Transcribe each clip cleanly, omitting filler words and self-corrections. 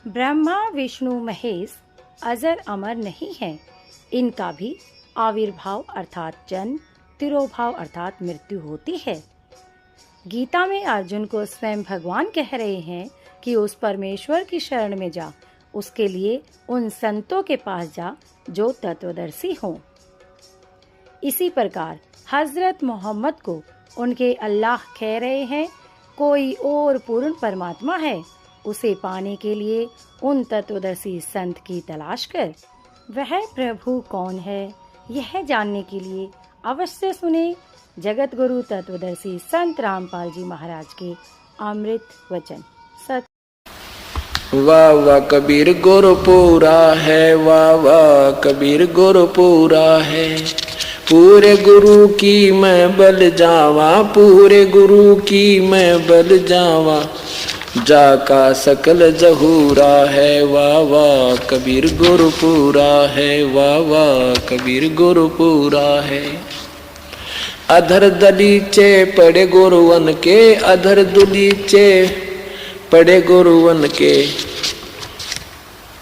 ब्रह्मा विष्णु महेश अजर अमर नहीं है, इनका भी आविर्भाव अर्थात जन्म, तिरोभाव अर्थात मृत्यु होती है। गीता में अर्जुन को स्वयं भगवान कह रहे हैं कि उस परमेश्वर की शरण में जा, उसके लिए उन संतों के पास जा जो तत्वदर्शी हों। इसी प्रकार हजरत मोहम्मद को उनके अल्लाह कह रहे हैं, कोई और पूर्ण परमात्मा है, उसे पाने के लिए उन तत्वदर्शी संत की तलाश कर। वह प्रभु कौन है, यह जानने के लिए अवश्य सुने जगत गुरु तत्वदर्शी संत रामपाल जी महाराज के अमृत वचन। सत वाह वाह कबीर गुरुपुरा है, वाह वाह कबीर गुरुपुरा है। पूरे गुरु की मैं बल जावा, पूरे गुरु की मैं बल जावा, जाका सकल जहूरा है। वाह वाह कबीर गुरुपुरा है, वाह वाह कबीर गुरुपुरा है। अधर दलीचे पड़े गुरुवन के, अधर दुलीचे पड़े गुरुवन के,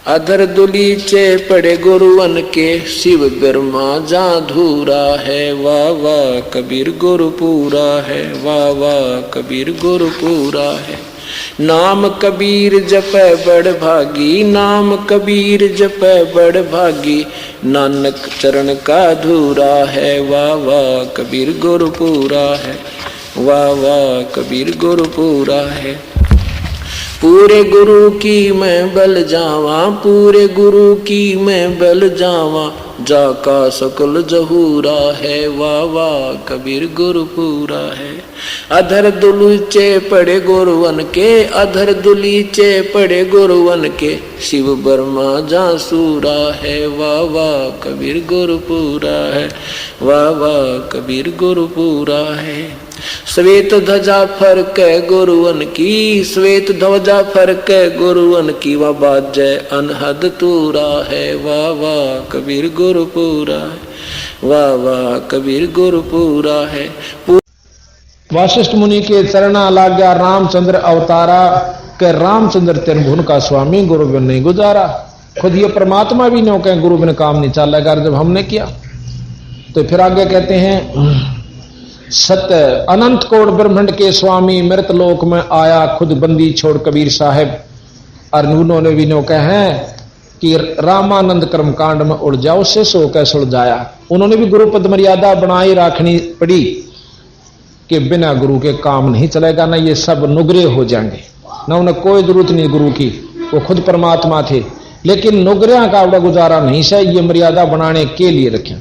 अधर दुलीचे पड़े गुरुवन के, शिव ब्रह्मा जा धूरा है। वाह वाह कबीर गुरुपुरा है, वाह वाह कबीर गुरुपुरा है। नाम कबीर जपै बड़ भागी, नाम कबीर जपै बड़ भागी, नानक चरण का धूरा है। वाह वाह कबीर गुरुपुरा है, वाह वाह कबीर गुरुपुरा है। पूरे गुरु की मैं बल जावा, पूरे गुरु की मैं बल जावा, जाका सकल जहूरा है। वाह वाह कबीर गुरुपुरा है। अधर दुलीचे पड़े गुरुवन के, अधर दुलीचे पड़े गुरुवन के, शिव ब्रह्मा जासूरा है। वाह वाह कबीर गुरुपुरा है, वाह वाह कबीर गुरुपुरा है। श्वेत ध्वजा फरक गुरुवन की, श्वेत ध्वजा फरक गुरुवन की, वह बाजय अनहद तूरा है। वाह वाह कबीर गुरुपुरा है, वाह वाह कबीर गुरुपुरा है। वासिष्ठ मुनि के चरणा लाग्या रामचंद्र अवतारा, के रामचंद्र त्रिभुवन का स्वामी गुरु बिन नहीं गुजारा। खुद ये परमात्मा भी नहीं कहें गुरु बिन काम नहीं चलेगा, जब हमने किया। तो फिर आगे कहते हैं, सत्य अनंत कोट ब्रह्मांड के स्वामी मृत लोक में आया, खुद बंदी छोड़ कबीर साहब। और उन्होंने भी नो कहे कि रामानंद कर्म कांड में उड़ जाओ, से सो कैसे सुलझाया। उन्होंने भी गुरु पद मर्यादा बनाई रखनी पड़ी कि बिना गुरु के काम नहीं चलेगा, ना ये सब नुगरे हो जाएंगे, ना उन्हें कोई जरूरत नहीं गुरु की, वो खुद परमात्मा थे। लेकिन नुगरिया का बड़ा गुजारा नहीं से, ये मर्यादा बनाने के लिए रखें।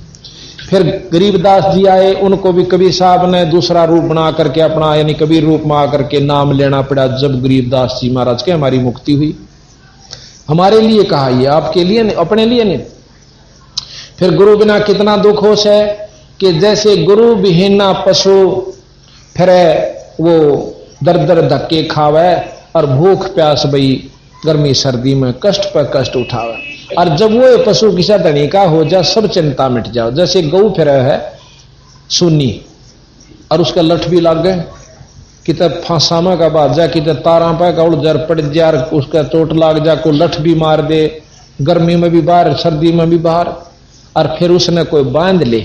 फिर गरीबदास जी आए, उनको भी कबीर साहब ने दूसरा रूप बना करके अपना यानी कबीर रूप में आकर के नाम लेना पड़ा। जब गरीबदास जी महाराज के हमारी मुक्ति हुई, हमारे लिए कहा, ये आपके लिए नहीं, अपने लिए नहीं। फिर गुरु बिना कितना दुख हो से कि जैसे गुरु विहीना पशु फिर वो दर दर धक्के खावे और भूख प्यास भई गर्मी सर्दी में कष्ट पर कष्ट उठावे। और जब वो पशु किसा धनी का हो जा, सब चिंता मिट जाओ। जैसे गऊ फिर है सुन्नी और उसका लठ भी लग गए, कितने फांसामा का बात जा, कितने तारा पे का उड़ जर पड़ जा, उसका चोट लाग जा, को लठ भी मार दे, गर्मी में भी बाहर सर्दी में भी बाहर। और फिर उसने कोई बांध ले,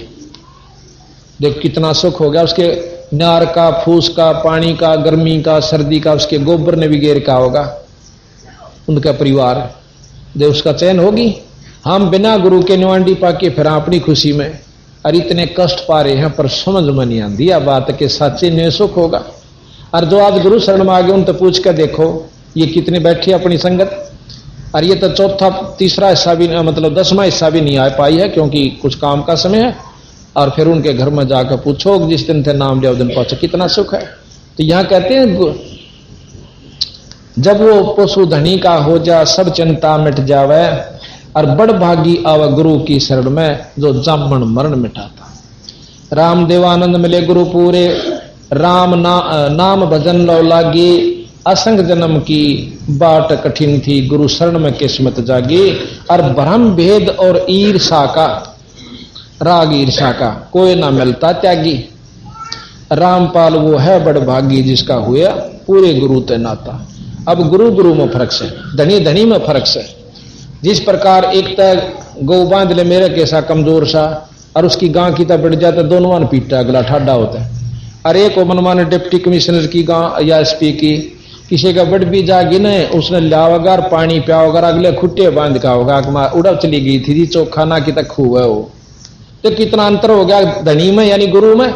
देख कितना सुख हो गया। उसके नार का, फूस का, पानी का, गर्मी का, सर्दी का, उसके गोबर ने भी घेर का होगा उनका परिवार, दे उसका चयन होगी। हम बिना गुरु के निवांडी पाके फिर अपनी खुशी में और इतने कष्ट पा रहे हैं, पर समझ में नहीं आती यह बात के सच्चे ने सुख होगा। और जो आज गुरु शरण में आ गए उन तो पूछ कर देखो ये कितने बैठी अपनी संगत। और ये तो चौथा तीसरा हिस्सा भी मतलब 10वां हिस्सा भी नहीं आ पाई है, क्योंकि कुछ काम का समय है। और फिर उनके घर में जाकर पूछो जिस दिन थे नाम लिया उस दिन पहुंचे, कितना सुख है। तो यहां कहते हैं जब वो पशु धनी का हो जा, सब चिंता मिट जावे, और बड़ भागी आवे गुरु की शरण में, जो जामन मरण मिटाता। राम देवानंद मिले गुरु पूरे, राम नाम भजन लो लागी, असंग जन्म की बाट कठिन थी, गुरु शरण में किस्मत जागी। और ब्रह्म भेद और ईर्षा का, राग ईर्षा का कोई ना मिलता त्यागी। रामपाल वो है बड़ भागी जिसका हुआ पूरे गुरु ते नाता। अब गुरु गुरु में फर्क है, धनी धनी में फर्क है। जिस प्रकार एक तक गौ बांध ले मेरे कैसा कमजोर सा और उसकी गां की तब बढ़ जाता, दोनों मान पीटता, अगला ठाडा होता है। अरे को मनमान डिप्टी कमिश्नर की गां या एसपी की किसी का बड़ भी जागी न, उसने लावगा पानी पियाओगा, अगले खुट्टे बांध का होगा उड़ब चली गई थी जी चोखा ना कि तक खूब है वो। तो कितना अंतर हो गया धनी में यानी गुरु में।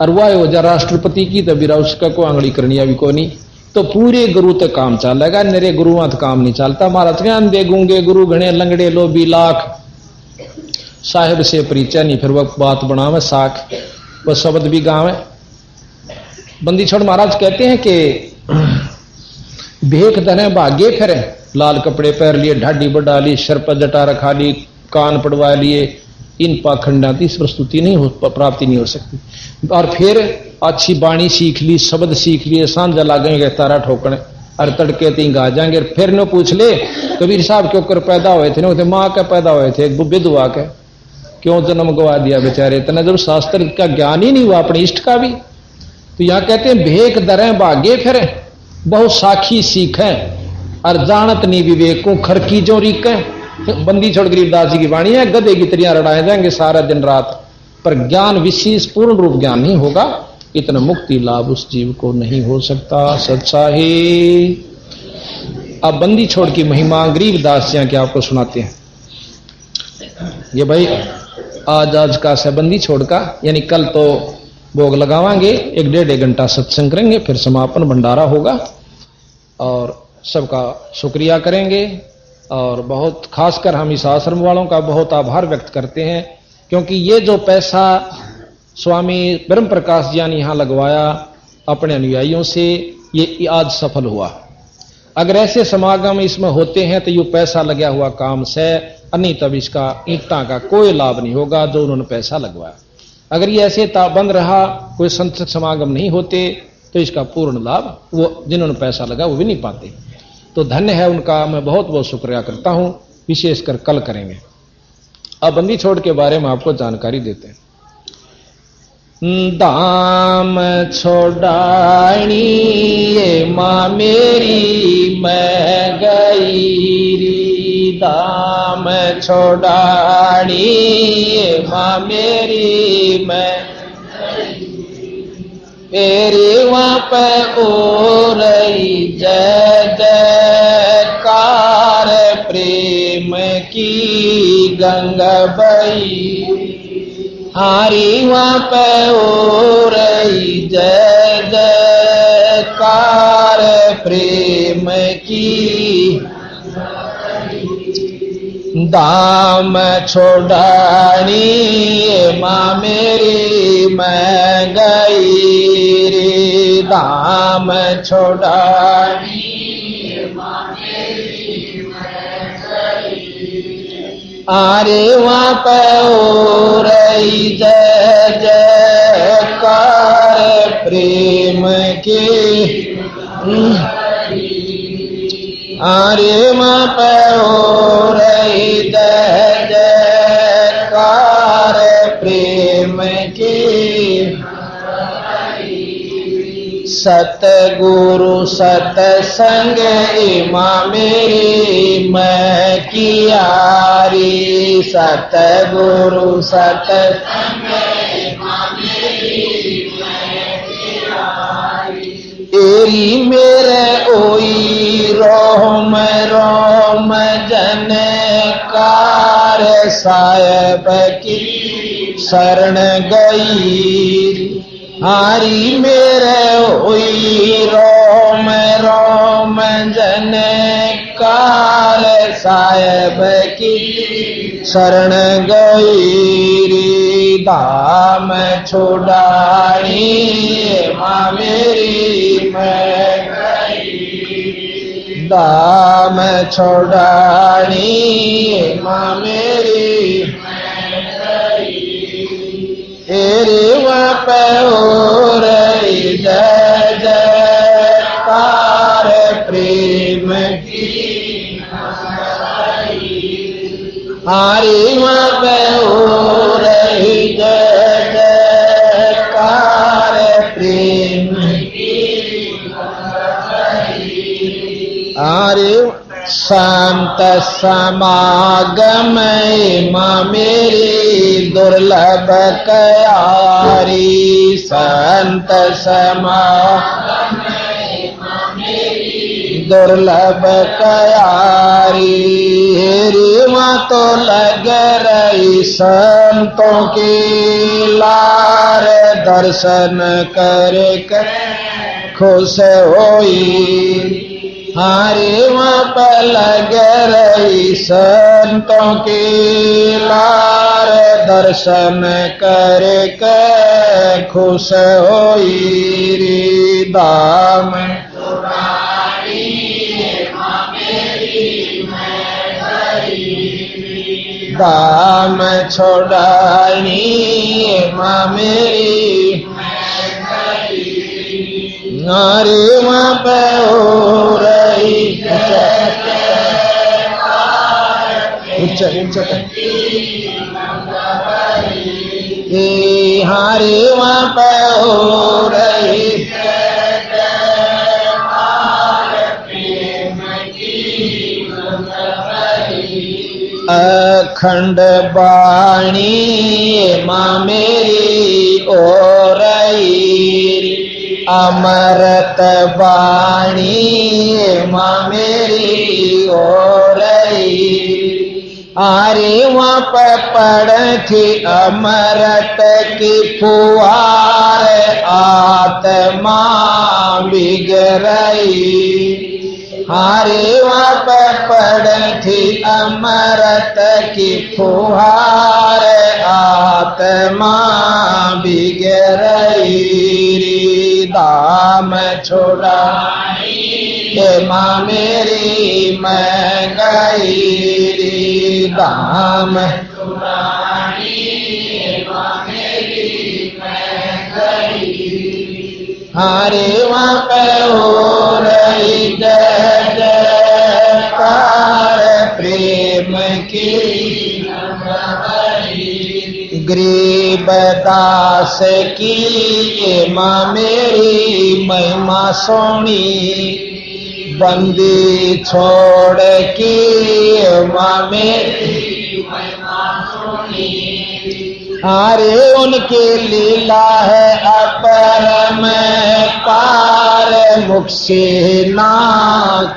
और वह हो जा राष्ट्रपति की तो बिरा उसका को आंगली करनी अभी को नहीं। तो पूरे गुरु तक काम चलेगा, मेरे गुरुआ तक काम नहीं चलता। महाराज ज्ञान दे गूंगे गुरु घने लंगड़े लोभी लाख, साहिब से परिचय नहीं, फिर वह बात बनावे साख, वह शब्द भी गावे। बंदी छोड़ महाराज कहते हैं कि भेख धने भाग्य फिरे, लाल कपड़े पहन लिए, ढाडी बढ़ा ली, सर पर जटा रखा ली, कान पड़वा लिए, इन पाखंडाती इस प्रस्तुति नहीं हो, प्राप्ति नहीं हो सकती। और फिर अच्छी बाणी सीख ली, शब्द सीख लिए, सांझा लागेंगे तारा ठोकने और तड़के तीन गा जाएंगे। फिर न पूछ ले कबीर साहब क्यों कर पैदा हुए थे, न माँ के पैदा हुए थे, विधवा के क्यों जन्म गवा दिया बेचारे, इतना जब शास्त्र का ज्ञान ही नहीं हुआ अपने इष्ट का भी। तो यहां कहते हैं भेख दरें भागे फिर, बहुत साखी सीखें और जानत नहीं विवेकों खरकी जो रीकें। बंदी छोड़ गरीबदास जी की वाणी है, गधे की तरियां रड़ाए जाएंगे सारा दिन रात, पर ज्ञान विशेष पूर्ण रूप ज्ञान नहीं होगा, इतना मुक्ति लाभ उस जीव को नहीं हो सकता। सच्चा ही। अब बंदी छोड़ की महिमा गरीबदास जी के आपको सुनाते हैं। ये भाई आज का से बंदी छोड़ का, यानी कल तो भोग लगावांगे, 1-1.5 घंटा सत्संग करेंगे, फिर समापन भंडारा होगा और सबका शुक्रिया करेंगे। और बहुत खासकर हम इस आश्रम वालों का बहुत आभार व्यक्त करते हैं, क्योंकि ये जो पैसा स्वामी ब्रह्म प्रकाश जी ने यहां लगवाया अपने अनुयायियों से, ये आज सफल हुआ। अगर ऐसे समागम इसमें होते हैं तो ये पैसा लगा हुआ काम से, नहीं तब इसका ईंटा का कोई लाभ नहीं होगा जो उन्होंने पैसा लगवाया। अगर ये ऐसे बंद रहा, कोई संत समागम नहीं होते, तो इसका पूर्ण लाभ वो जिन्होंने पैसा लगा वो भी नहीं पाते। तो धन्य है उनका, मैं बहुत बहुत शुक्रिया करता हूं। विशेषकर कल करेंगे। अब बंदी छोड़ के बारे में आपको जानकारी देते हैं। दाम छोड़ानी ये माँ मेरी मैं गई री, दाम छोड़ानी ये माँ मेरी मैं तेरे वहाँ पे ओ रही जय जयकार प्रेम की गंगा बई, हारी वहाँ पे ओ रही जय जयकार प्रेम की। दाम छोड़ानी माँ मेरी मैं गई रे, दाम छोड़ानी माँ मेरी मैं गई, आरे वहाँ पे ओ रही जय जयकार प्रेम की, आरे वहाँ पे ओ रही जय जयकार प्रेम की। सतगुरु सतसंग माँ मेरी मैं कियारी, सतगुरु सतसंग माँ मेरी मैं कियारी, एरी मेरे ओई रोम रोम जनकार साहेब की शरण गई, हारी मेरे ओई रोम रोम जनकार साहेब की शरण गई रे, दाम छोड़ानी माँ मेरी मैं गई, दाम छोड़ानी माँ मेरी मैं गई, तेरे वहाँ पे हो रही जय जयकार प्रेम की, हारी वहाँ पे हो रही जय जयकार प्रेम की, हारे संत समागम माँ मेरी दुर्लभ कयारी, संत समागम दुर्लभ कयारी, हेरी माँ तो लग रही संतों की लार, दर्शन करके खुश होई, हारे वहाँ पर लग रही संतों की लार, दर्शन करके खुश होई रे, दाम दाम छोड़ानी माँ मेरी, नारे वहाँ पे हो रही ऊंचा ऊंचा हारे वहाँ पे हो रही अखंड बाणी माँ मेरी ओ रही, अमृत बाणी माँ मेरी ओ रही, आरे वहाँ पर पड़ थी अमृत की फुहार, आत्मा बिग रही, हारे वहाँ पर पड़ थी अमृत की फुहार, आत्मा बिग रही, दाम छोड़ा ये माँ मेरी मैं गई, दाम हारे वहाँ पे हो रही जय जयकार प्रेम की, गरीब दास की ये माँ मेरी महिमा सोनी, बंदी छोड़ की माँ मेरी महिमा सोनी, अरे उनकी लीला है अपरम पार, मुख से ना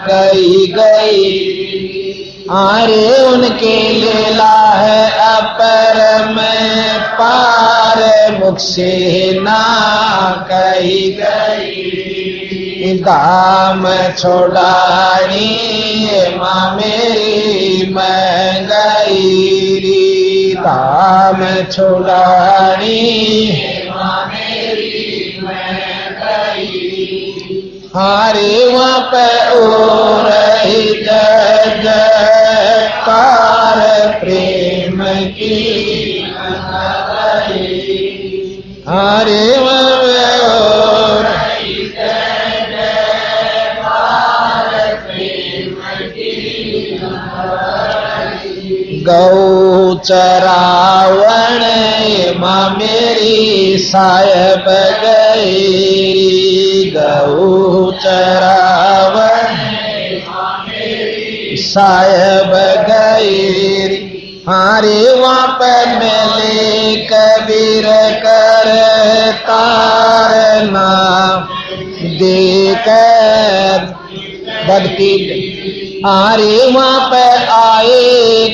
कही गई, अरे उनकी लीला है अपरम पार, मुख से ना कही गई, दाम छोड़ानी माँ मेरी मैं गई, दाम छोड़ानी माँ मेरी मैं गई, हारे वहाँ पे ओ रही जय जयकार प्रेम की, हारे वहाँ पे ओ रही जय जयकार प्रेम की, गौ चरावण माँ मेरी साहेब गई, गौ चरावण साहेब गई, हारे वहाँ पर मिले कबीर कर तारना, देकर भक्ति आरे वहाँ पर आए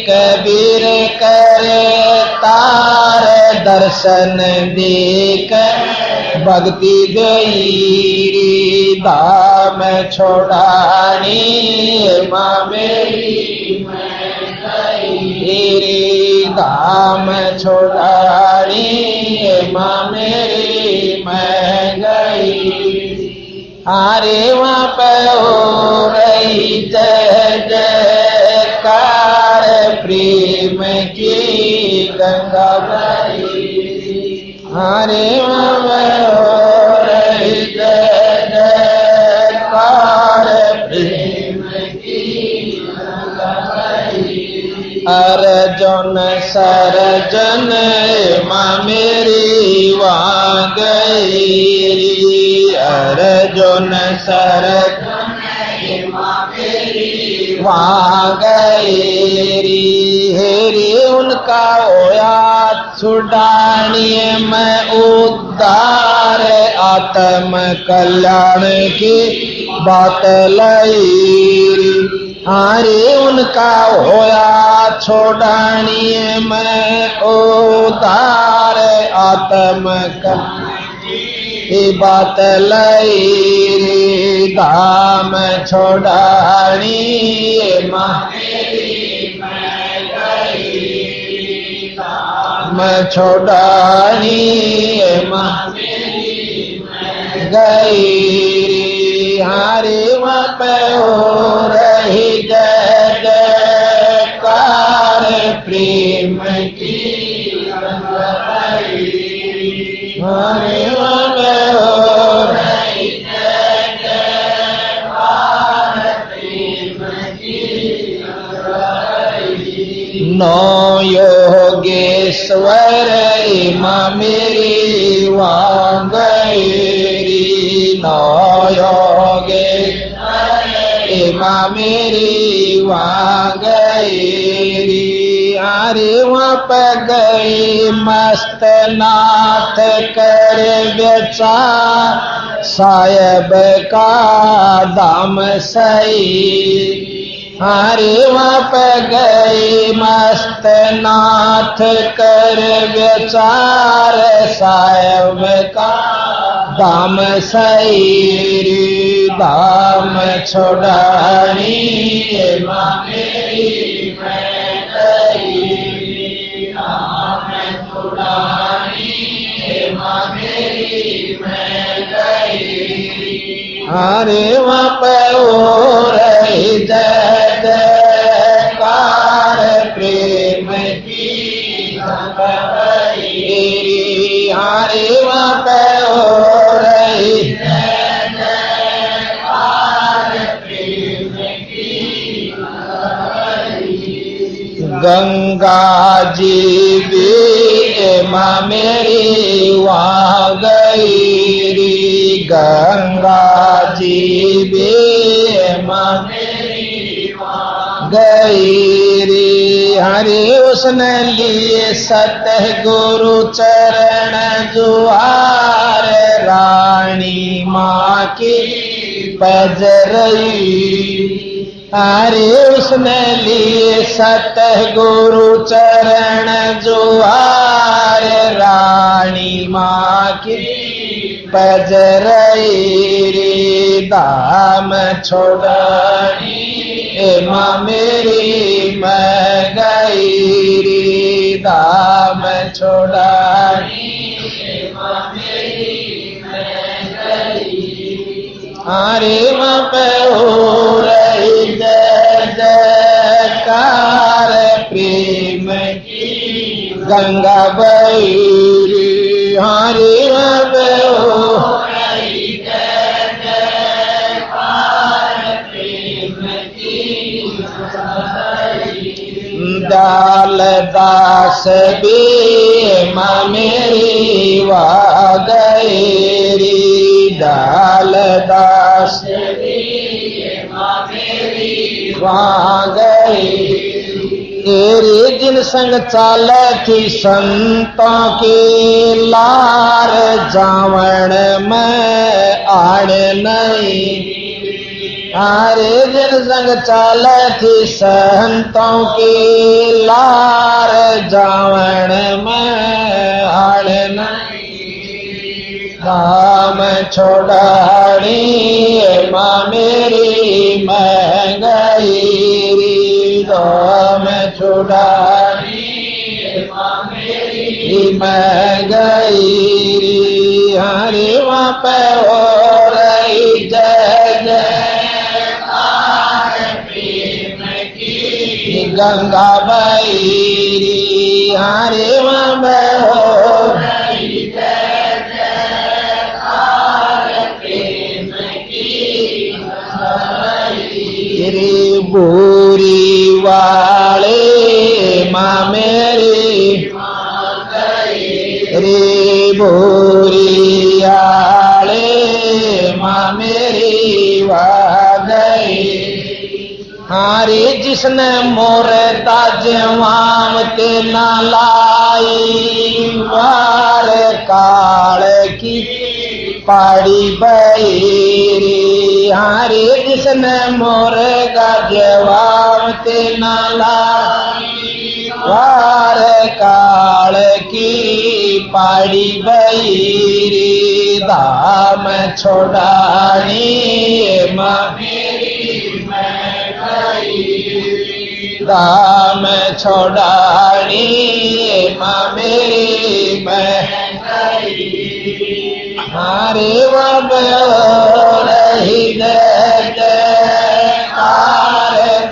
कबीर करे तार, दर्शन देकर भक्ति गई, दाम छोड़ानी माँ मेरी मैं गई, दाम छोड़ानी माँ मेरी मैं गई, आरे वहाँ पर हो रही जय जयकार प्रेम की गंगा बही, आरे वहाँ पर हो रही जय जयकार प्रेम की गंगा बही, अर्जुन सरजन माँ मेरी वहाँ गई, अर्जुन सरजन माँ मेरी वहाँ गए री हेरी उनका होया छुड़ानिए में उद्धार आत्म कल्याण की बात लाई हारे उनका होया छोड़ानिए में उद्धार आत्म कल्याण की बात लाई धाम छोड़ानी मैं छोड़ानी गई हारे वहाँ पे हो रही जय जयकार प्रेम की हारे वहाँ पे हो रही जय जयकार प्रेम की नौ योगेश्वर माँ मेरी वहाँ गई नौ योगेश्वर माँ मेरी वहाँ गई अरे वहाँ पर गई मस्त नाथ कर बेचार साहेब का दाम सही हरे वहाँ पे गई मस्त नाथ कर बेचार साहेब का दाम सही दाम छोड़ानी हरे वहाँ पे हो रही जय जयकार प्रेम की हरे वहाँ पे हो रही जय जयकार प्रेम की गंगा जी भी माँ मेरी वहाँ गई गंगा जी भी माँ मेरी वहाँ गई री हरे उसने लिए सतगुरु चरण जुआर रानी माँ की पजरई हरे उसने लिए सतगुरु चरण जुआर रानी माँ की पजरई दाम छोड़ानी माँ मेरी मैं गई री दाम छोड़ानी माँ मेरी मैं गई हरे माँ पे हो रही जय जयकार प्रेम की गंगा बही हरे माँ पे हो रही जय जयकार प्रेम की दाल दास भी माँ मेरी वहाँ गई दाल दास भी माँ मेरी वहाँ गई तेरे जिन संग चाल थी संतों के लार जावण में आड़ नहीं हरे जिन संग चाल थी संतों के लार जावण में आड़ नहीं दाम छोड़ानी माँ मेरी मैं गई दाम छोड़ानी माँ मेरी मैं गई हरे वहाँ पे हो रही जय जयकार प्रेम की गंगा बही हरे वहाँ पे हो रही जय जयकार प्रेम की रे बोरी वाले माँ मेरी रे बोरी आले माँ मेरी वहाँ गई हारे जिसने मोरे ताजवाम ते ना लाई वार काल की पाड़ी बैरी। हारे जिसने मोरे गाजवाम ते ना लाई वार काल की पाड़ी बैरी। धाम छोड़ानी दाम छोड़ानी मेरी मैं हमारे वही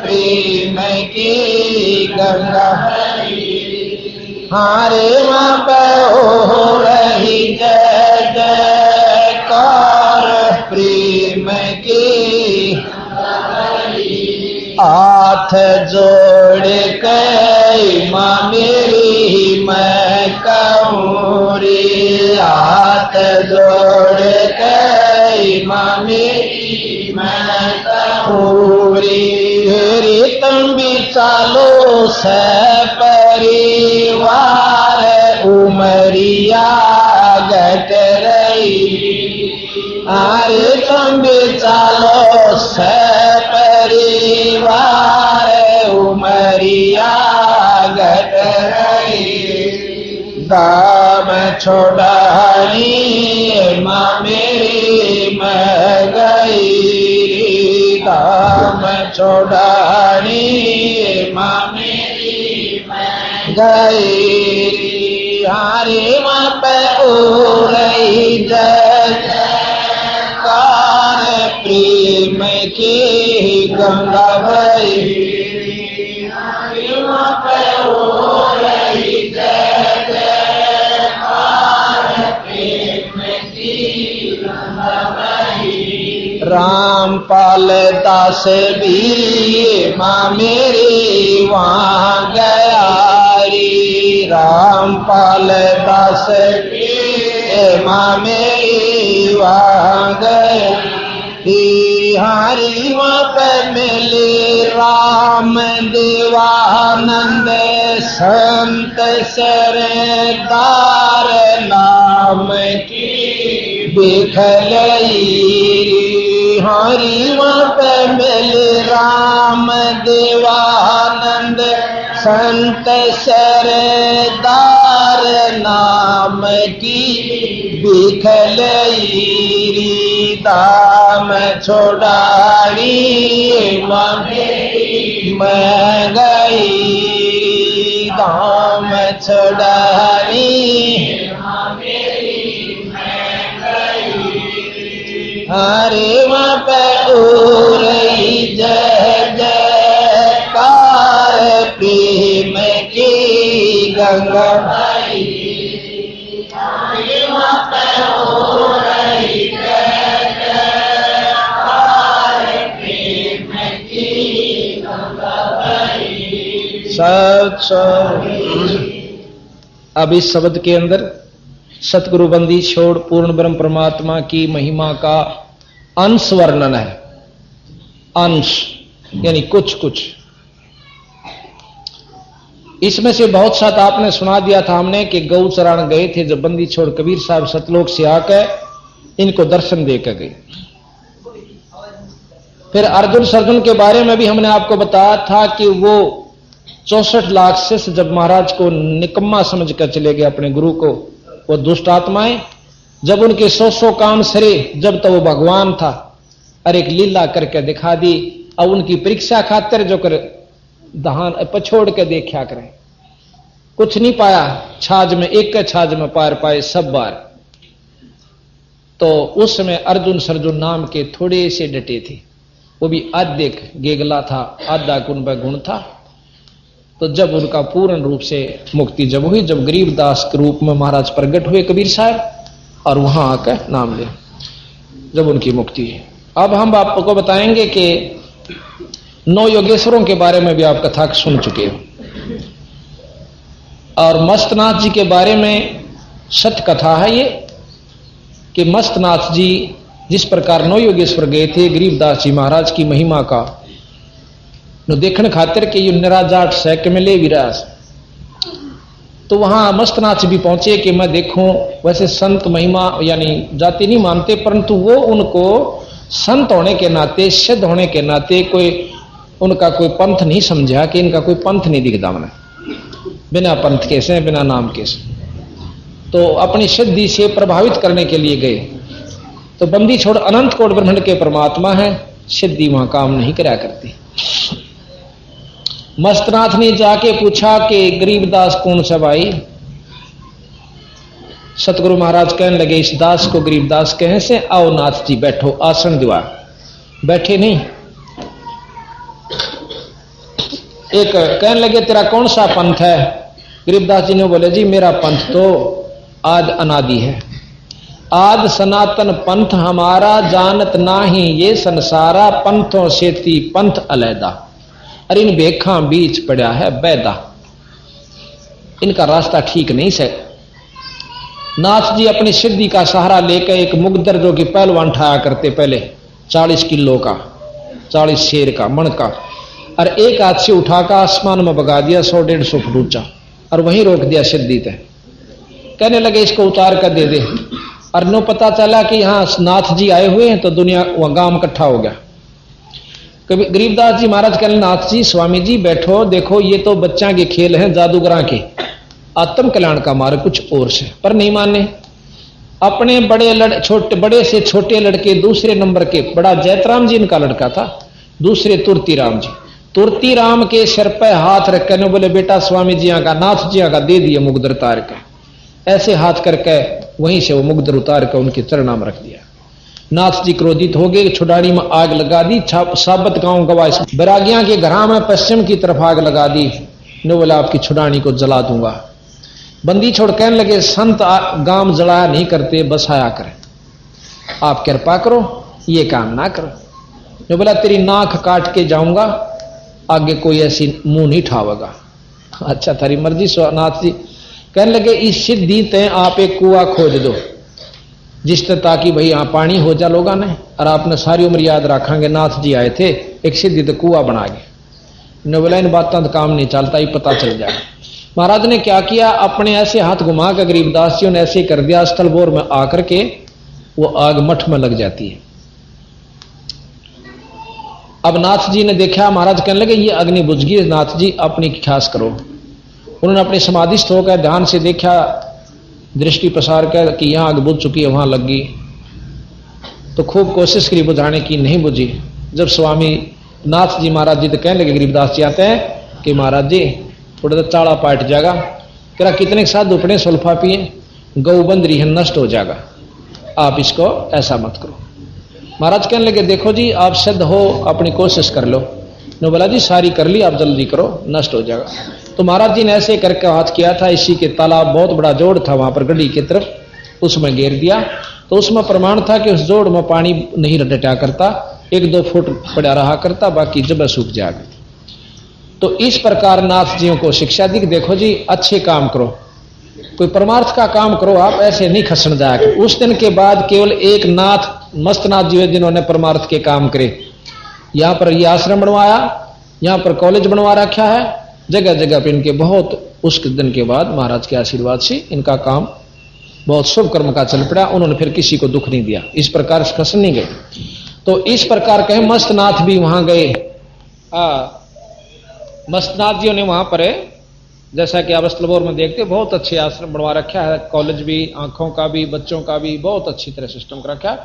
प्रेम की गंगा हारे हो रही जय जयकार प्रेम की। हाथ जोड़ के माँ मेरी मैं कहूँ रे। हाथ जोड़ के माँ मेरी मैं कहूँ रे। तुम भी चालो से परिवार उमरिया गट रही। अरे तुम भी चालो से परिवार उमरिया गट रही। दाम छोड़ानी माँ मेरी मैं गई। दाम छोड़ानी माँ मेरी मैं गई। हारे माँ पे ओ रही जय प्रेम की गंगा बही। रामपाल दास भी माँ मेरी वहाँ गया री। रामपाल दास भी माँ मेरी वहाँ गया। हरि वहाँ पे मिले राम देवानंद संत सरदार नाम की बिखलई। हरि वहाँ पे मिले राम देवानंद संत सरदार नाम की बिखलई। दाम छोड़ानी मैं गई। दाम छोड़ानी हरे वहाँ पे ओ रही जय जयकार प्रेम की गंगा। अब इस शब्द के अंदर सतगुरु बंदी छोड़ पूर्ण ब्रह्म परमात्मा की महिमा का अंश वर्णन है। अंश यानी कुछ कुछ। इसमें से बहुत साथ आपने सुना दिया था हमने कि गौ चरान गए थे जब बंदी छोड़ कबीर साहब सतलोक से आकर इनको दर्शन देकर गए। फिर अर्जुन सर्जुन के बारे में भी हमने आपको बताया था कि वो 64 लाख शिष्य जब महाराज को निकम्मा समझकर चले गए अपने गुरु को, वो दुष्ट आत्माएं जब उनके 100 काम सरे जब तो वो भगवान था और एक लीला करके दिखा दी। अब उनकी परीक्षा खातिर जो कर दहान पछोड़ के देखा करें, कुछ नहीं पाया छाज में, एक छाज में पार पाए सब बार। तो उस समय अर्जुन सर्जुन नाम के थोड़े से डटे थे, वो भी आधे गेगला था, आधा कुंभ गुण था। तो जब उनका पूर्ण रूप से मुक्ति जब हुई, जब गरीबदास के रूप में महाराज प्रकट हुए कबीर साहब और वहां आकर नाम ले, जब उनकी मुक्ति है। अब हम आपको बताएंगे कि 9 योगेश्वरों के बारे में भी आप कथा सुन चुके हो, और मस्तनाथ जी के बारे में सत्य कथा है ये कि मस्तनाथ जी जिस प्रकार 9 योगेश्वर गए थे गरीबदास जी महाराज की महिमा का नो देखने खातिर कि ये निराजाट से कि मिले विरास। तो वहां मस्तनाथ भी पहुंचे कि मैं देखूं। वैसे संत महिमा यानी जाति नहीं मानते, परंतु वो उनको संत होने के नाते, सिद्ध होने के नाते कोई उनका कोई पंथ नहीं समझा कि इनका कोई पंथ नहीं दिखता मैंने, बिना पंथ के से, बिना नाम के से। तो अपनी सिद्धि से प्रभावित करने के लिए गए। तो बंदी छोड़ अनंत कोट ब्रह्मांड के परमात्मा है, सिद्धि वहां काम नहीं करा करती। मस्तनाथ ने जाके पूछा कि गरीबदास कौन सा भाई? सतगुरु महाराज कहने लगे इस दास को गरीबदास कहे से, आओ नाथ जी बैठो, आसन दिवा। बैठे नहीं, एक कहने लगे तेरा कौन सा पंथ है? गरीबदास जी ने बोले जी मेरा पंथ तो आद अनादि है, आद सनातन पंथ हमारा, जानत नाही ये संसारा, पंथों से ती पंथ अलैदा, अरे इन बेखा बीच पड़ा है बैदा, इनका रास्ता ठीक नहीं से। नाथ जी अपनी सिद्धि का सहारा लेकर एक मुगदर जो कि पहलवान ठाया करते पहले 40 किलो का, 40 शेर का मन का, और एक हाथ से उठाकर आसमान में भगा दिया 100-150 फुट ऊंचा, और वहीं रोक दिया सिद्धि तय। कहने लगे इसको उतार कर दे दे। और नो पता चला कि यहाँ नाथ जी आए हुए हैं, तो दुनिया वह गांव इकट्ठा हो गया। कभी गरीबदास जी महाराज कहने नाथ जी स्वामी जी बैठो, देखो ये तो बच्चा के खेल हैं, जादूगरा के, आत्म कल्याण का मार्ग कुछ और से। पर नहीं माने। अपने बड़े से छोटे लड़के, दूसरे नंबर के बड़ा जैतराम जी इनका लड़का था, दूसरे तुरती राम जी, तुरती राम के सिर पर हाथ रख कर बोले बेटा स्वामी जी का, नाथ जी का दे दिया मुगदर उतार के। ऐसे हाथ करके वहीं से वो मुगदर उतार कर उनके चरणा में रख दिया। नाथ जी क्रोधित हो गए, छुड़ानी में आग लगा दी, साबत गांव गवास बैरागियां के घरा में पश्चिम की तरफ आग लगा दी। ने बोला आपकी छुड़ानी को जला दूंगा। बंदी छोड़ कहने लगे संत गांव जलाया नहीं करते, बसाया करें, आप कृपा करो ये काम ना करो। ने बोला तेरी नाक काट के जाऊंगा, आगे कोई ऐसी मुंह नहीं ठावेगा। अच्छा थारी मर्जी नाथ जी। कहने लगे इस सिद्धि ते आप एक कुआ खोद दो जिस तरह, ताकि भाई यहां पानी हो जा लोगा ने, और आपने सारी उम्र याद रखेंगे नाथ जी आए थे एक सिद्धि तो कुआ बना गए। ने बोला इन बातों तो काम नहीं चलता, ही पता चल जाए। महाराज ने क्या किया, अपने ऐसे हाथ घुमा कर गरीबदास जी ने ऐसे कर दिया, स्थल बोर में आकर के वो आग मठ में लग जाती है। अब नाथ जी ने देखा, महाराज कहने लगे ये अग्नि बुझ गई, नाथ जी अपनी ख्यास करो। उन्होंने अपने समाधिस्थ होकर ध्यान से देखा, दृष्टि प्रसार कर कि यहां आग बुझ चुकी है, वहां लग गई। तो खूब कोशिश करी बुझाने की, नहीं बुझी। जब स्वामी नाथ जी महाराज जी तो कहने लगे गरीबदास जी आते हैं कि महाराज जी थोड़ा तो चाड़ा पाट जाएगा, कह कितने साधु अपने सुल्फा पिए, गौ बंद रही है, नष्ट हो जाएगा, आप इसको ऐसा मत करो। महाराज कहने लगे देखो जी आप सिद्ध हो, अपनी कोशिश कर लो। ने बोला जी सारी कर ली, आप जल्दी करो, नष्ट हो जाएगा। तो महाराज जी ने ऐसे करके हाथ किया था, इसी के तालाब बहुत बड़ा जोड़ था वहां पर गड्डी की तरफ, उसमें घेर दिया। तो उसमें प्रमाण था कि उस जोड़ में पानी नहीं रटटा करता, 1-2 फुट पड़ा रहा करता, बाकी जब सूख जाएगा। तो इस प्रकार नाथ जियों को शिक्षा दी, देखो जी अच्छे काम करो, कोई परमार्थ का काम करो, आप ऐसे नहीं खसन जाएगा। उस दिन के बाद केवल एक नाथ मस्तनाथ जी जिन्होंने परमार्थ के काम करे। यहां पर यह आश्रम बनवाया, यहां पर कॉलेज बनवा रखा है, जगह जगह पे इनके बहुत, उस दिन के बाद महाराज के आशीर्वाद से इनका काम बहुत शुभ कर्म का चल पड़ा। उन्होंने फिर किसी को दुख नहीं दिया, इस प्रकार से खसन नहीं गए। तो इस प्रकार कहे मस्तनाथ भी वहां गए। मस्तनाथ जी ने वहां पर जैसा कि आप स्थलबोर में देखते बहुत अच्छे आश्रम बनवा रखा है, कॉलेज भी, आंखों का भी, बच्चों का भी बहुत अच्छी तरह सिस्टम कर रखा है।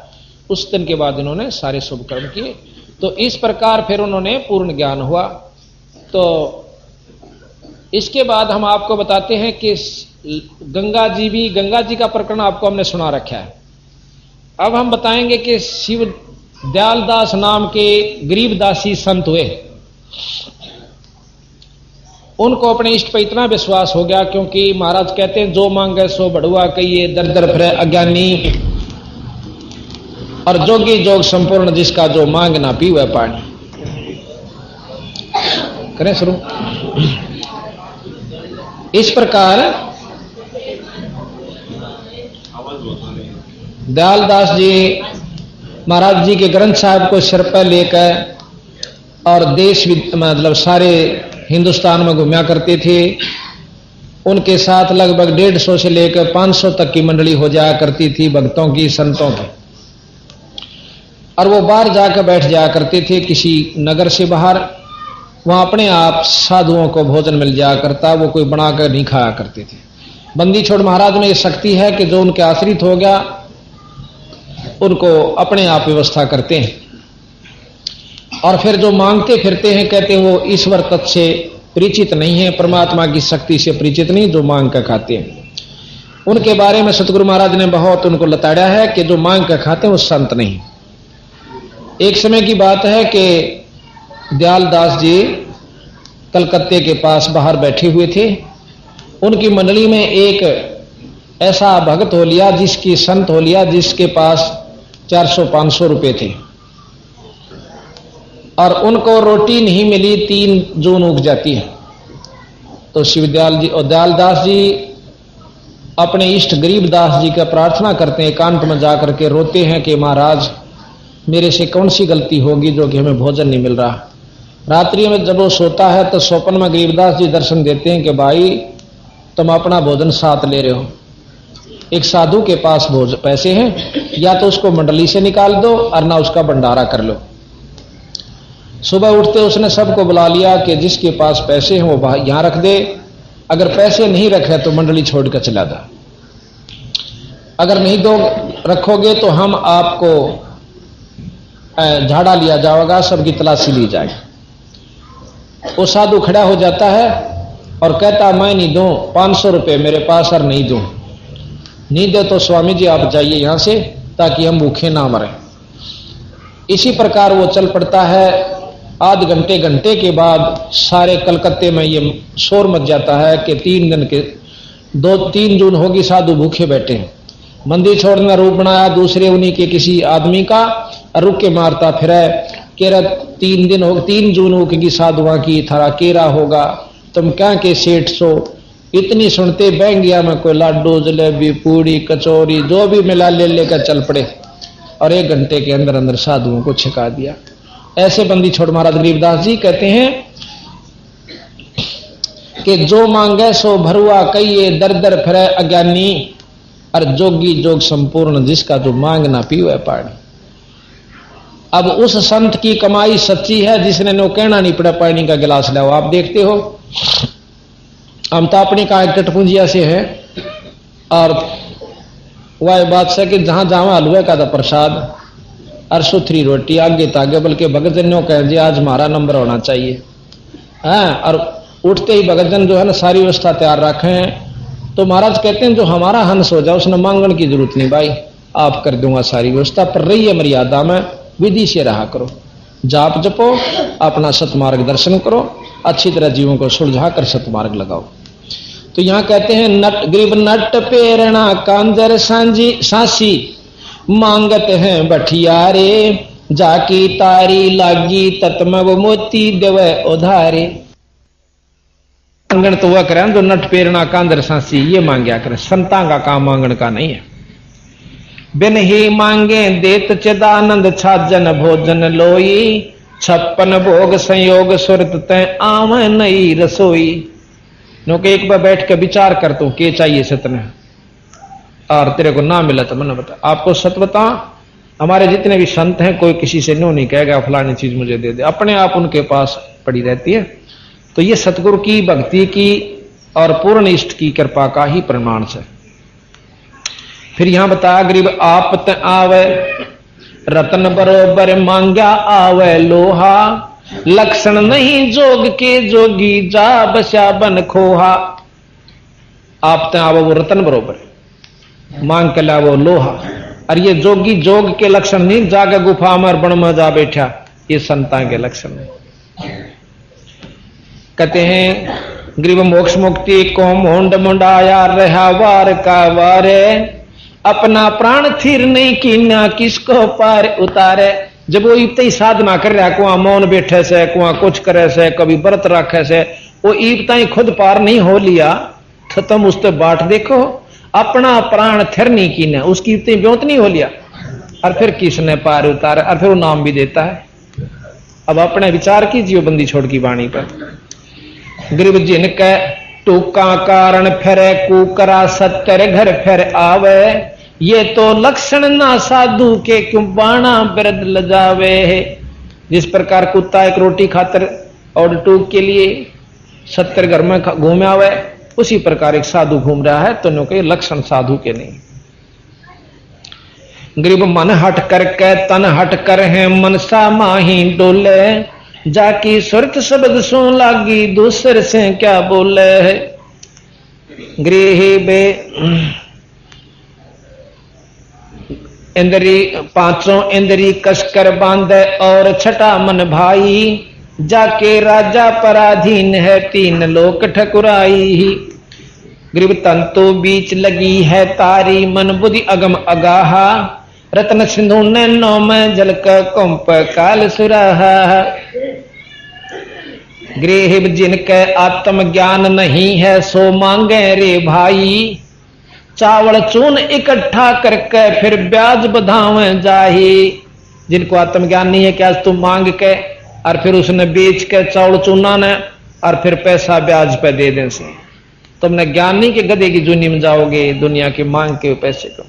उस दिन के बाद इन्होंने सारे शुभ कर्म किए। तो इस प्रकार फिर उन्होंने पूर्ण ज्ञान हुआ। तो इसके बाद हम आपको बताते हैं कि गंगा जी का प्रकरण आपको हमने सुना रखा है। अब हम बताएंगे कि शिव दयालदास नाम के गरीबदासी संत हुए, उनको अपने इष्ट पर इतना विश्वास हो गया, क्योंकि महाराज कहते हैं जो मांगे सो बड़ुआ कहिए, दर दर फिरे अज्ञानी, और जोगी जोग संपूर्ण जिसका जो मांग ना पीवे पानी। करें शुरू। इस प्रकार दयालदास जी महाराज जी के ग्रंथ साहब को सिर पर लेकर और देश मतलब सारे हिंदुस्तान में घूमया करते थे। उनके साथ लगभग 150 से लेकर 500 तक की मंडली हो जाया करती थी, भक्तों की, संतों की। और वो बाहर जाकर बैठ जाया करते थे किसी नगर से बाहर, वहां अपने आप साधुओं को भोजन मिल जाया करता, वो कोई बनाकर नहीं खाया करते थे। बंदी छोड़ महाराज में ये शक्ति है कि जो उनके आश्रित हो गया उनको अपने आप व्यवस्था करते हैं, और फिर जो मांगते फिरते हैं कहते हैं वो ईश्वर तत्व से परिचित नहीं है, परमात्मा की शक्ति से परिचित नहीं, जो मांग कर खाते हैं। उनके बारे में सतगुरु महाराज ने बहुत उनको लताड़ा है कि जो मांग कर खाते हैं वो संत नहीं। एक समय की बात है कि दयालदास जी कलकत्ते के पास बाहर बैठे हुए थे। उनकी मंडली में एक ऐसा भक्त हो लिया, जिसकी संत हो लिया, जिसके पास 400-500 रुपए थे, और उनको रोटी नहीं मिली, 3 जून उग जाती है। तो शिवदयाल जी और दयालदास जी अपने इष्ट गरीबदास जी का प्रार्थना करते हैं, एकांत में जाकर के रोते हैं कि महाराज मेरे से कौन सी गलती होगी जो कि हमें भोजन नहीं मिल रहा। रात्रि में जब वो सोता है तो स्वप्न में गरीबदास जी दर्शन देते हैं कि भाई तुम अपना भोजन साथ ले रहे हो, एक साधु के पास पैसे हैं, या तो उसको मंडली से निकाल दो और ना उसका भंडारा कर लो। सुबह उठते उसने सबको बुला लिया कि जिसके पास पैसे हैं वो यहां रख दे, अगर पैसे नहीं रखे तो मंडली छोड़कर चला जा, अगर नहीं दो रखोगे तो हम आपको झाड़ा लिया जाएगा, सबकी तलाशी ली जाएगी। वो साधु खड़ा हो जाता है और कहता मैं नहीं दूं, 500 रुपए मेरे पास और नहीं दूं। नहीं दे तो स्वामी जी आप जाइए यहां से, ताकि हम भूखे ना मरें। इसी प्रकार वो चल पड़ता है। आध घंटे के बाद सारे कलकत्ते में ये शोर मच जाता है कि 3 दिन के 2-3 जून होगी, साधु भूखे बैठे हैं। मंदिर छोड़ने रूप बनाया दूसरे उन्हीं के किसी आदमी का, रुक के मारता फिर केरा 3 दिन हो 3 जून होगी साधुआ की, थारा केरा होगा, तुम क्या के सेठ सो। इतनी सुनते बैंगिया में कोई लाडू, जलेबी, पूड़ी, कचौरी जो भी मिला ले लेकर चल पड़े, और 1 घंटे के अंदर अंदर साधुओं को छिका दिया। ऐसे बंदी छोड़ महाराज गरीबदास जी कहते हैं कि जो मांगे सो भरुआ कहिए, दर दर फिरे अज्ञानी, और जोगी जोग संपूर्ण, जिसका जो मांग ना पीवे पानी। अब उस संत की कमाई सच्ची है जिसने नो कहना नहीं पड़ा पानी का गिलास लाओ। आप देखते हो हम तो अपनी का टटपुंजिया से है, और वह बात है कि जहां जहां हलवे का था प्रसाद और सुथरी रोटी आगे तागे, बल्कि भगतजनों कह दिया आज हमारा नंबर होना चाहिए। हाँ, और उठते ही भगतजन जो है ना सारी व्यवस्था तैयार रखे हैं। तो महाराज कहते हैं जो हमारा हंस हो जाए उसने मांगने की जरूरत नहीं भाई, आप कर दूंगा सारी व्यवस्था, पर रहिए मर्यादा में, विधि से रहा करो, जाप जपो, अपना सतमार्ग दर्शन करो, अच्छी तरह जीवों को सुलझा कर सतमार्ग लगाओ। तो यहां कहते हैं नट ग्रीब नट पेरणा कांजर सांझी सांसी, मांगत हैं बठियारे, जाकी तारी लागी तत्मव मोती देवे उधारे। मांगन तो वह करें जो नट पेरणा कांजर सांसी ये मांगया करें, संतां का काम मांगन का नहीं है। बिन ही मांगे देत चिदानंद छाजन भोजन लोई, 56 भोग संयोग सुरत तय आम नई रसोई। के एक बार बैठ के विचार कर तो के चाहिए सतने, और तेरे को ना मिला तो मैंने बता। आपको सत बता, हमारे जितने भी संत हैं कोई किसी से नो नहीं कहेगा फलानी चीज मुझे दे दे, अपने आप उनके पास पड़ी रहती है। तो ये सतगुरु की भक्ति की और पूर्ण इष्ट की कृपा का ही प्रमाण है। फिर यहां बताया गरीब आपत आवे, रतन बरोबर मांग्या आवे लोहा, लक्षण नहीं जोग के जोगी जा बसा बन खोहा। आपत आवे वो रतन बरोबर, मांग के ला वो लोहा, और ये जोगी जोग के लक्षण नहीं, जाके गुफा में बन में जा बैठा, ये संतां के लक्षण है। कहते हैं गरीब मोक्ष मुक्ति को मोंड मुंडाया रहा वार का वारे, अपना प्राण थिर नहीं कीना किसको पार उतारे। जब वो इतनी ही साधना कर रहा, कुआ मौन बैठे से, कुआ कुछ करे से, कभी व्रत रखे से, वो इतना ही खुद पार नहीं हो लिया तो तुम उससे बाट देखो, अपना प्राण थिर नहीं कीना, उसकी इतनी ब्योत नहीं हो लिया, और फिर किसने पार उतारा, और फिर वो नाम भी देता है। अब अपने विचार कीजिए बंदी छोड़ की वाणी पर। गरीब जिनके टूका कारण फिरे कुकरा 70 घर फिर आवे, ये तो लक्षण ना साधु के क्यों बाणा बिरद लजावे। जिस प्रकार कुत्ता एक रोटी खातर और टूक के लिए 70 घर में घूमे आवे, उसी प्रकार एक साधु घूम रहा है, तो के लक्षण साधु के नहीं। गरीब मन हट करके तन हट कर है, मनसा माही डोले, जाकी सुरत शब्द सुन लागी दूसरे से क्या बोले। गरीब इंद्री पांचों इंद्री कसकर बांधे और छठा मन भाई, जाके राजा पराधीन है 3 लोक ठकुराई। गरीब तंतु बीच लगी है तारी, मन बुद्धि अगम अगाहा, रत्न सिंधु नैनो में जलक कुंप काल सुराहा। गरीब जिनके आत्म ज्ञान नहीं है, सो मांगे रे भाई, चावल चून इकट्ठा करके फिर ब्याज बधावे जाही। जिनको आत्मज्ञान नहीं है कि आज तुम मांग के और फिर उसने बेच के चावल चूना ने और फिर पैसा ब्याज पे दे दें से, तुमने ज्ञान नहीं कि गधे की जूनी में जाओगे दुनिया की मांग के पैसे को।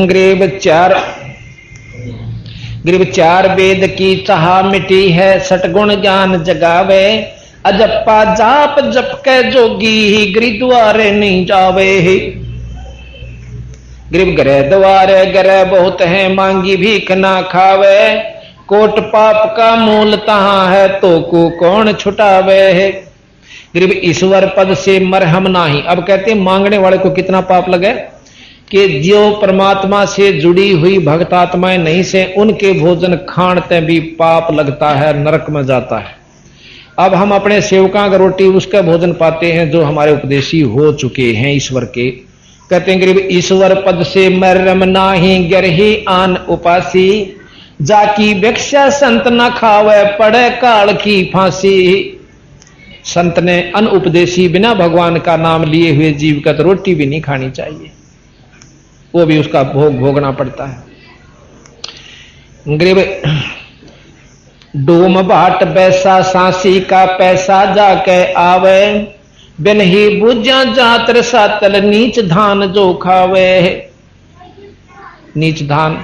गरीब चार वेद की चाह मिटी है, सटगुण ज्ञान जगावे, अजप्पा जाप जप के जोगी गिरिद्वारे नहीं जावे। गरीब गृह द्वारे गृह बहुत है, मांगी भीख ना खावे, कोट पाप का मूल तहां है, तो को कौन छुटावे। गरीब ईश्वर पद से मरहम नाही। अब कहते हैं मांगने वाले को कितना पाप लगे कि जो परमात्मा से जुड़ी हुई भक्त आत्माएं नहीं से, उनके भोजन खानते भी पाप लगता है, नरक में जाता है। अब हम अपने सेवकां का रोटी उसका भोजन पाते हैं जो हमारे उपदेशी हो चुके हैं ईश्वर के। कहते हैं गरीब ईश्वर पद से मरम नाही, गरही आन उपासी, जाकी भिक्षा संत न खावे, पड़े काल की फांसी। संत ने अनउपदेशी बिना भगवान का नाम लिए हुए जीव का तो रोटी भी नहीं खानी चाहिए, वो भी उसका भोग भोगना पड़ता है। गरीब डोम बाट बैसा सांसी का पैसा जाके आवे, बिन ही बुझा जातर सातल नीच धान जो खावे। नीच धान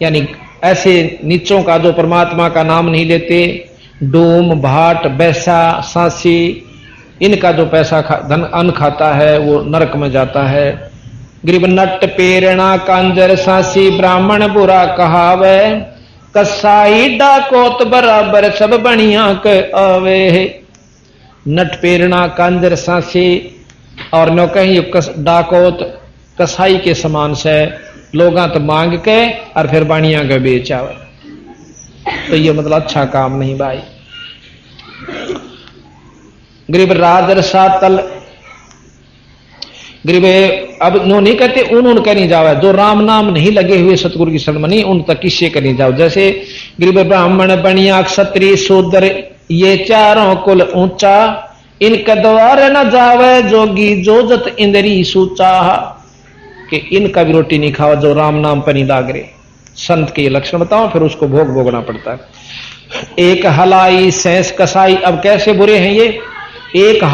यानी ऐसे नीचों का जो परमात्मा का नाम नहीं लेते, डोम भाट बैसा सांसी, इनका जो पैसा धन अन्न खाता है वो नरक में जाता है। गरीब नट पेरणा कांजर सांसी, ब्राह्मण बुरा कहावे, कसाई डाकोत बराबर सब बनिया के आवे। नट पेरणा कांजर सांसी और न कहीं डाकोत कसाई के समान से लोग तो मांग के और फिर बाणिया के बेच आवे, तो ये मतलब अच्छा काम नहीं भाई। गरीब राजर सातल, गरीब अब नो नहीं कहते उन कह नहीं जावे, जो राम नाम नहीं लगे हुए सतगुरु की शरण में नहीं, उन तक किससे कर नहीं जाओ। जैसे गरीब ब्राह्मण बनिया क्षत्रिय शूद्र ये चारों कुल ऊंचा, इनके द्वार न जावे जोगी जोजत इंद्री सूचा, कि इनका भी रोटी नहीं खावा जो राम नाम पर नहीं लाग रहे। संत के ये लक्षण बताओ, फिर उसको भोग भोगना पड़ता है। एक हलाई सैंस कसाई, अब कैसे बुरे हैं ये। एक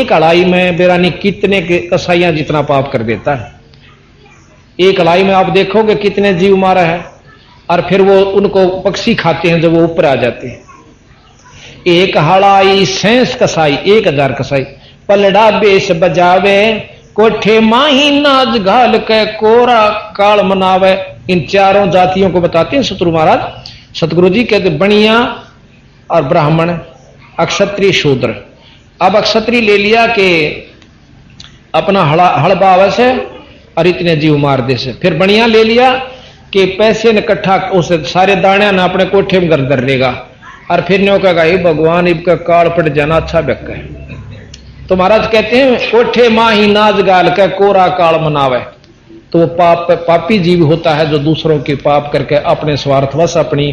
हलाई में बेरानी कितने के कसाइयां जितना पाप कर देता है। एक हलाई में आप देखोगे कितने जीव मारा है, और फिर वो उनको पक्षी खाते हैं जब वो ऊपर आ जाते हैं। एक हलाई सैंस कसाई, 1000 कसाई, पलड़ा बेस बजावे, कोठे माही नाच घाल के कोरा काल मनावे। इन चारों जातियों को बताते हैं सतगुरु महाराज। सतगुरु जी कहते बनिया और ब्राह्मण, अक्षत्रिय शूद्र। अब अक्षत्रिय ले लिया कि अपना हड़ बावे से और इतने जीव मार दे से, फिर बनिया ले लिया कि पैसे ने इकट्ठा उस सारे दाने न अपने कोठे में घर धर लेगा, और फिर न्यो कहेगा ये भगवान इबका काल पड़ जाना अच्छा व्यक् है। तो महाराज कहते हैं कोठे माही नाच गाल के कोरा काल मनावे। तो वो पापी जीव होता है जो दूसरों के पाप करके अपने स्वार्थवश अपनी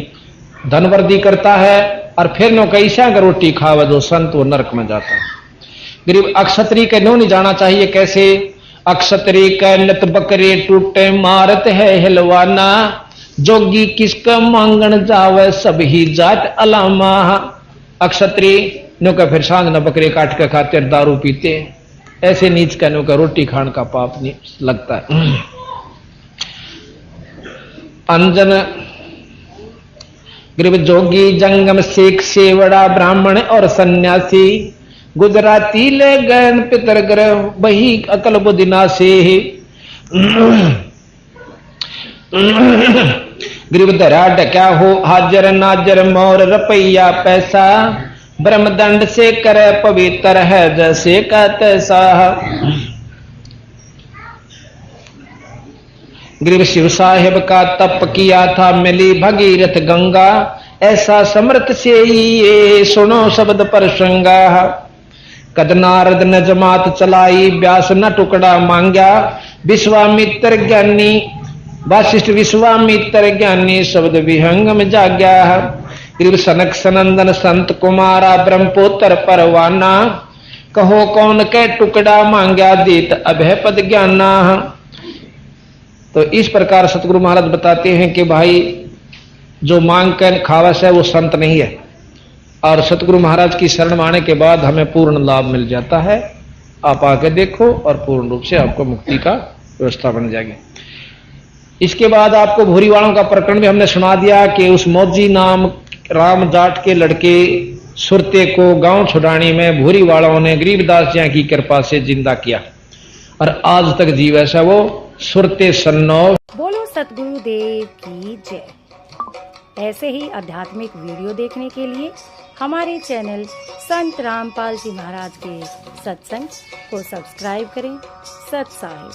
धनवर्दी करता है, और फिर नो कैसा का रोटी खावे जो संत वो नरक में जाता है। गरीब अक्षत्रिय के नो नहीं जाना चाहिए। कैसे। अक्षत्रिय के नत बकरे टूटे मारत है हिलवाना, जोगी किसका मांगण जावे सब ही जाट अलामा। अक्षत्री नो का फिर सांझ न बकरे काट के खाते दारू पीते, ऐसे नीच का नो का रोटी खान का पाप नहीं लगता है। अंजन गरीब जोगी जंगम शेख सेवड़ा ब्राह्मण और सन्यासी, गुजराती ले गैन पितर ग्रह बही अकल बुदिना से। गिरधरा डक्या हो हाजर नाजर मोर रुपया पैसा, ब्रह्मदंड से करे पवित्र है जैसे का तैसा। गिरिव शिव साहेब का तप किया था मिली भगीरथ गंगा, ऐसा समर्थ से ही ये सुनो शब्द पर श्रृंगा। कद नारद न जमात चलाई व्यास न टुकड़ा मांग्या, विश्वामित्र ज्ञानी वासिष्ठ विश्वामित्र ज्ञानी शब्द विहंगम जाग्या। गिरिव सनक सनंदन संत कुमारा ब्रह्मपुत्र परवाना, कहो कौन के टुकड़ा मांग्या दीत अभय पद ज्ञाना। तो इस प्रकार सतगुरु महाराज बताते हैं कि भाई जो मांग कर खावस है वो संत नहीं है, और सतगुरु महाराज की शरण में आने के बाद हमें पूर्ण लाभ मिल जाता है। आप आके देखो और पूर्ण रूप से आपको मुक्ति का व्यवस्था बन जाएगी। इसके बाद आपको भूरी वालों का प्रकरण भी हमने सुना दिया कि उस मौजी नाम राम जाट के लड़के सुरते को गांव छुड़ाने में भूरी वालों ने गरीबदास जी की कृपा से जिंदा किया, और आज तक जीव ऐसा वो सुरते सन्नो। बोलो सतगुरु देव की जय। ऐसे ही आध्यात्मिक वीडियो देखने के लिए हमारे चैनल संत रामपाल जी महाराज के सत्संग को सब्सक्राइब करें। सत साहिब।